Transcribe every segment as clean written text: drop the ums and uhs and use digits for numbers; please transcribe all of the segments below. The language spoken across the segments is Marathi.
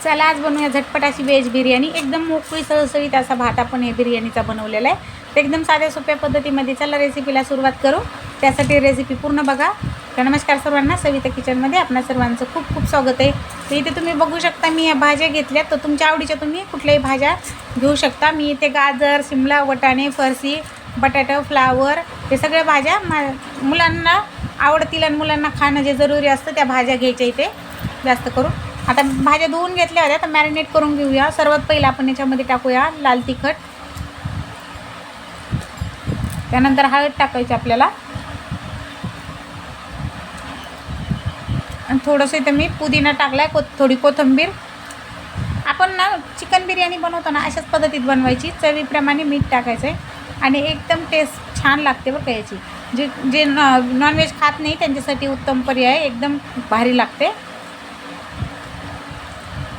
चला आज बनवूया झटपट अशी व्हेज बिर्याणी. एकदम मोकळी सळसळीत असा भात आपण या बिर्याणीचा बनवलेला आहे. तर एकदम साध्या सोप्या पद्धतीमध्ये. चला रेसिपीला सुरुवात करू. त्यासाठी रेसिपी पूर्ण बघा. तर नमस्कार सर्वांना, सविता किचनमध्ये आपणा सर्वांचं खूप खूप स्वागत आहे. तर इथे तुम्ही बघू शकता मी या भाज्या घेतल्या. तर तुमच्या आवडीच्या तुम्ही कुठल्याही भाज्या घेऊ शकता. मी इथे गाजर, शिमला, वाटाणे, फरसी, बटाटा, फ्लावर हे सगळ्या भाज्या मुलांना आवडतील आणि मुलांना खाणं जे जरुरी असतं त्या भाज्या घ्यायच्या इथे जास्त करून. आता भाज्या धुवून घेतल्या होत्या तर मॅरिनेट करून घेऊया. सर्वात पहिला आपण याच्यामध्ये टाकूया लाल तिखट, त्यानंतर हळद टाकायची आपल्याला, आणि थोडंसं इथं मी पुदिना टाकलाय, थोडी कोथिंबीर. आपण ना चिकन बिर्याणी बनवतो ना अशाच पद्धतीत बनवायची. चवीप्रमाणे मीठ टाकायचं आहे आणि एकदम टेस्ट छान लागते बरं का याची. जे नॉनव्हेज खात नाही त्यांच्यासाठी उत्तम पर्याय, एकदम भारी लागते.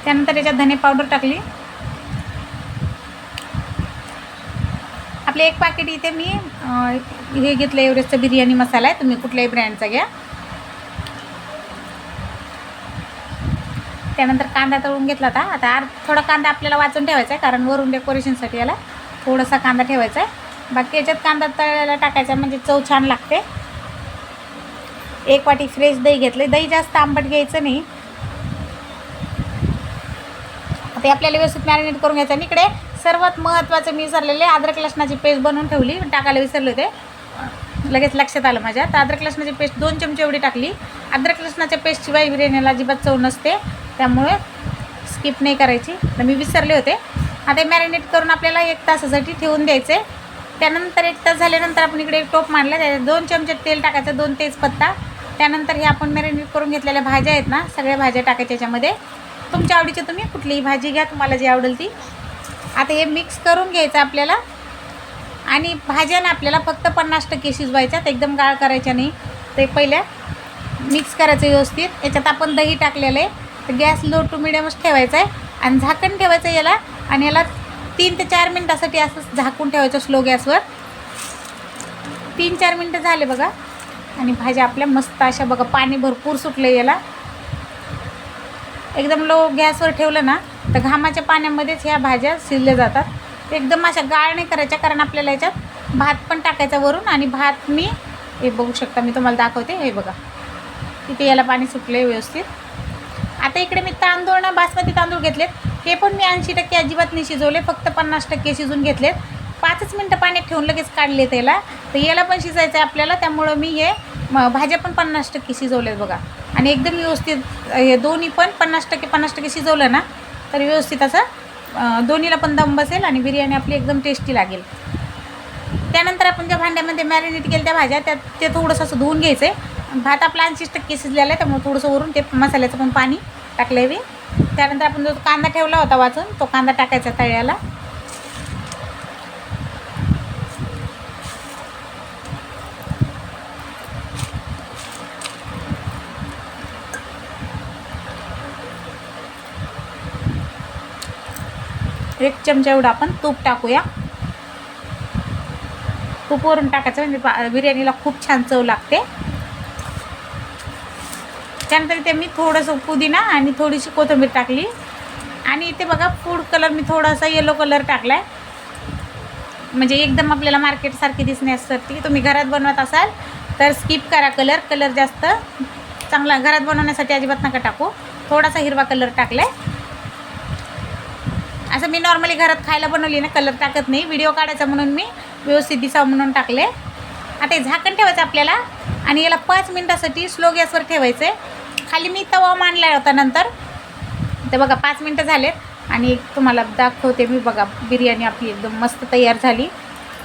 त्यानंतर याच्यात धने पावडर टाकली. आपले एक पाकिट इथे मी हे घेतलं एव्हरेस्टचा बिर्याणी मसाला आहे. तुम्ही कुठल्याही ब्रँडचा घ्या. त्यानंतर कांदा तळून घेतला होता. आता थोडा कांदा आपल्याला वाचून ठेवायचा आहे, कारण वरून डेकोरेशनसाठी याला थोडासा कांदा ठेवायचा आहे. बाकी याच्यात कांदा तळायला टाकायचा म्हणजे चव छान लागते. एक वाटी फ्रेश दही घेतले. दही जास्त आंबट घ्यायचं नाही. ते आपल्याला व्यवस्थित मॅरिनेट करून घ्यायचं. आणि इकडे सर्वात महत्त्वाचं मी विसरलेले अद्रक लसणाची पेस्ट बनवून ठेवली, टाकायला विसरले होते, लगेच लक्षात आलं माझ्या. तर अद्रक लसणाची पेस्ट 2 चमचे एवढी टाकली. अद्रक लसणाच्या पेस्टशिवाय बिर्याणीला अजिबात चव नसते, त्यामुळे स्किप नाही करायची. तर मी विसरले होते. आता मॅरिनेट करून आपल्याला 1 तासासाठी ठेवून द्यायचे. त्यानंतर 1 तास झाल्यानंतर आपण इकडे एक टोप मांडला, त्याच्यात 2 चमचे तेल टाकायचं, 2 तेजपत्ता. त्यानंतर हे आपण मॅरिनेट करून घेतलेल्या भाज्या आहेत ना, सगळ्या भाज्या टाकायच्या याच्यामध्ये. तुमच्या आवडीची तुम्ही कुठलीही भाजी घ्या, तुम्हाला जी आवडेल ती. आता हे मिक्स करून घ्यायचं आपल्याला. आणि भाज्या ना आपल्याला फक्त 50% शिजवायच्यात, एकदम गाळ करायच्या नाही. ते पहिल्या मिक्स करायचं व्यवस्थित. याच्यात आपण दही टाकलेलं आहे. तर गॅस लो टू मिडियमच ठेवायचा आहे आणि झाकण ठेवायचं याला. आणि याला 3 ते 4 मिनटासाठी असं झाकून ठेवायचं स्लो गॅसवर. 3-4 मिनटं झाले बघा. आणि भाज्या आपल्या मस्त अशा बघा, पाणी भरपूर सुटलं याला. एकदम लो गॅसवर ठेवलं ना तर घामाच्या पाण्यामध्येच ह्या भाज्या शिजल्या जातात. एकदम अशा गाळ नाही करायच्या, कारण आपल्याला याच्यात भात पण टाकायचा वरून. आणि भात मी हे बघू शकता, मी तुम्हाला दाखवते. हे बघा तिथे याला पाणी सुटले व्यवस्थित. आता इकडे मी तांदूळ ना बासमती तांदूळ घेतलेत. हे पण मी 80% अजिबात नाही शिजवले, फक्त 50% शिजून घेतलेत. 5च मिनटं पाण्यात ठेवून लगेच काढले त्याला. तर याला पण शिजायचं आहे आपल्याला, त्यामुळं मी हे भाज्या पण 50% शिजवलेत बघा. आणि एकदम व्यवस्थित हे दोन्ही पण 50% शिजवलं ना तर व्यवस्थित असं दोन्हीला पण दम बसेल आणि बिर्याणी आपली एकदम टेस्टी लागेल. त्यानंतर आपण ज्या भांड्यामध्ये मॅरिनेट केलं त्या भाज्या ते थोडंसं असं धुवून घ्यायचं आहे. भात आपला 80% शिजलेला आहे, त्यामुळे थोडंसं वरून ते मसाल्याचं पण पाणी टाकलं आहे. त्यानंतर आपण जो कांदा ठेवला होता वाचून, तो कांदा टाकायचा तळ्याला. एक चमचा एवढं आपण तूप टाकूया. तूप वरून टाकायचं म्हणजे बिर्याणीला खूप छान चव लागते. त्यानंतर इथे मी थोडंसं पुदिना आणि थोडीशी कोथिंबीर टाकली. आणि इथे बघा फूड कलर मी थोडासा येलो कलर टाकला आहे, म्हणजे एकदम आपल्याला मार्केटसारखी दिसण्यासाठी. तुम्ही घरात बनवत असाल तर स्किप करा कलर जास्त चांगला. घरात बनवण्यासाठी अजिबात नका टाकू. थोडासा हिरवा कलर टाकला आहे. असं मी नॉर्मली घरात खायला बनवली ना, कलर टाकत नाही. व्हिडिओ काढायचा म्हणून मी व्यवस्थित दिसावं म्हणून टाकले. आता हे झाकण ठेवायचं आपल्याला आणि याला 5 मिनटासाठी स्लो गॅसवर ठेवायचं आहे. खाली मी तवा मांडला होता नंतर. ते बघा 5 मिनटं झालेत आणि तुम्हाला दाखवते मी. बघा बिर्याणी आपली एकदम मस्त तयार झाली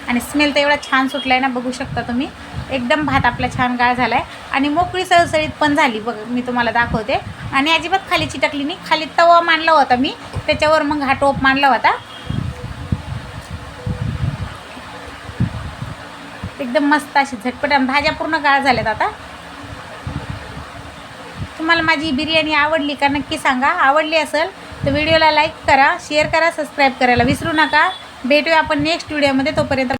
आणि स्मेल तर एवढा छान सुटला आहे ना, बघू शकता तुम्ही. एकदम भात आपला छान गाळ झाला आहे आणि मोकळी सळसळीत पण झाली बघा. मी तुम्हाला दाखवते. आणि अजिबात खाली चिटकली नाही. खाली तवा मांडला होता मी, त्याच्यावर मग हा टोप मांडला होता. एकदम मस्त अशी झटपट भाज्या पूर्ण गाळ झाल्यात. आता तुम्हाला माझी बिर्याणी आवडली का नक्की सांगा. आवडली असेल तर व्हिडिओला लाईक करा, शेअर करा, सबस्क्राईब करायला विसरू नका. भेटूया आपण नेक्स्ट व्हिडिओमध्ये. तोपर्यंत